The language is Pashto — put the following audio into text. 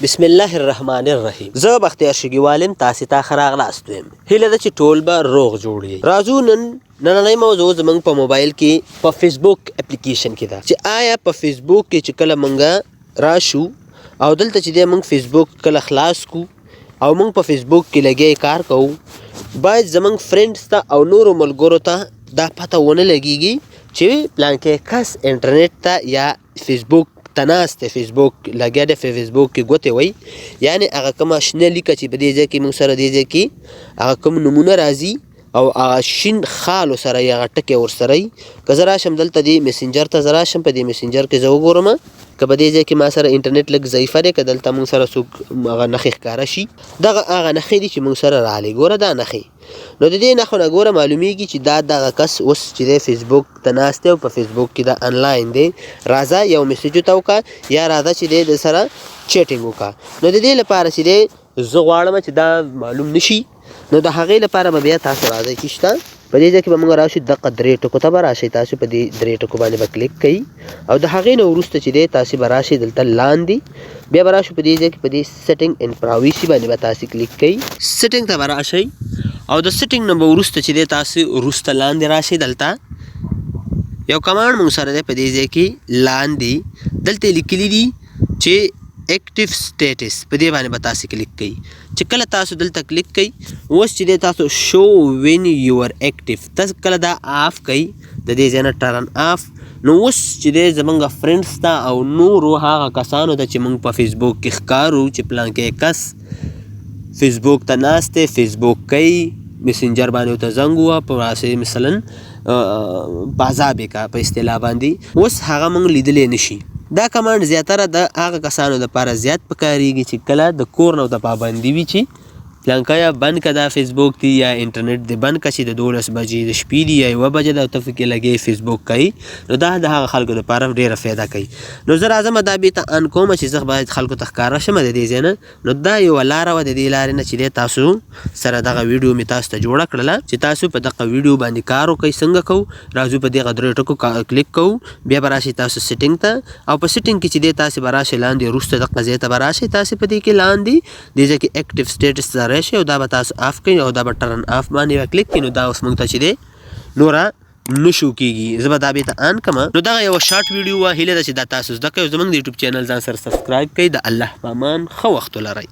بسم الله الرحمن الرحیم. زه بختیار شګیوالم، تاسې ته ښه راغلاست ویم. هیله ده چې ټول به روغ جوړ یې. راځو نننۍ موضوع زموږ په موبایل کې په فیسبوک اپلیکیشن کې ده چې آیا په فیسبوک کې چې کله موږ راشو او دلته چې دی موږ فیسبوک کله خلاص کو او موږ په فیسبوک کې لګیا کار کوو، باید زموږ فرینډز ته او نورو ملګرو ته دا پته ونه لګیږي چې پلانکې کس انټرنیټ ته یا فیسبوک ته ناست دی، فیسبوک لګیا دی، فیسبوک کې ګوتې وایي، یعنې هغه کومه شنه لیکه چې په دې ځای کې موږ سره دې ځای کې هغه کوم نومونه راځي او هغه شین خالو سره یې هغه ټکي ورسره وي. که زه راشم دلته دې مسنجر ته، زه راشم په دې مسنجر کې زه وګورم که په دې ځای کې ما سره انټرنیټ لږ ضعیفه دی، که دلته موږ سره څوک هغه نښې ښکاره شي، دغه هغه نښې دي چې موږ سره راغلي. ګوره دا نښې، نو د دې نښو نه ګوره معلومیږي چې دا دغه کس اوس چې دی فیسبوک ته ناست دی او په فیسبوک کې دا انلاین دی. راځه یو میسیج ورته وکړه یا راځه چې دی د سره چیټینګ وکړه. نو د دې لپاره چې دی زه غواړم چې دا معلوم نشي، نو د هغې لپاره به بیا تاسو راځئ چې شته په دې ځای کې به موږ راشو، دغه درې ټکو ته به راشئ، تاسو په دې درې ټکو باندې به کلیک کوئ او د هغې نه وروسته چې دی تاسو به راشئ دلته لاندې، بیا به راشو په دې ځای کې په دې سیټینګ اینډ پرایوسي باندې به تاسو کلیک کوئ. سیټینګ ته به راشئ او د سیټینګ نه به وروسته چې دی تاسو وروسته لاندې راشئ، دلته یو کمانډ موږ سره دی په دې ځای کې لاندې دلته لیکلي دي چې ایکټیو سټیټس، په دې باندې به تاسو کلیک کوئ. چې کله تاسو دلته کلیک کوئ، اوس چې دی تاسو شو وین یور ایکټیو، تاسو کله دا آف کوئ د دې ځای نه ټرن آف، نو اوس چې دی زموږ فرینډز ته او نورو هغه کسانو ته چې موږ په فیسبوک کې ښکارو چې پلانکې کس فیسبوک ته ناست دی، فیسبوک کوي، مسنجر باندې ورته زنګ ووهه، په واسطې مثلا بازاب یې که په اصطلاح باندې، اوس هغه موږ لیدلی نشي. دا کمانډ زیاتره د هغه کسانو دپاره زیات پکارېږي چې کله د کور نه ورته پابندي وي چې پلانکه یا بند که دا فیسبوک دی یا انټرنیټ دی بند که چې د 12 بجې د شپې دي یا 1 بجه ده او ته پکې لګې فیسبوک کوي، نو دا د هغه خلکو دپاره ډېره فایده کوي. نو زه راځم دا بېرته ان کوم چې زه باید خلکو ته ښکاره شم د دې ځای نه. نو دا یوه لاره وه، د دې لارې نه چې دی تاسو سره دغه ویډیو مې تاسو ته جوړه کړله چې تاسو په دغه ویډیو باندې کار وکئ. څنګه کوو؟ راځو په دغه درې ټکو کلیک کوو، بیا به راشئ تاسو سیټینګ ته او په سیټینګ کې چې دی تاسو به راشئ لاندې وروسته دغه ځای ته به راشئ، تاسو په دې کې لاندې دې ځای کې ایکټیو سټیټس ته راشئ او دا به تاسو آف کوئ او دا به ټرن آف باندې به کلیک کړئ. نو دا اوس موږ ته چې دی نوره نشو کېږي. زه به دا بېرته آن کړم. نو دغه یوه شارټ ویډیو وه، هیله ده چې دا تاسو زده کوئ او زموږ د یوټیوب چینل ځان سره سبسکرایب کړئ. د الله په امان، ښه وخت ولرئ.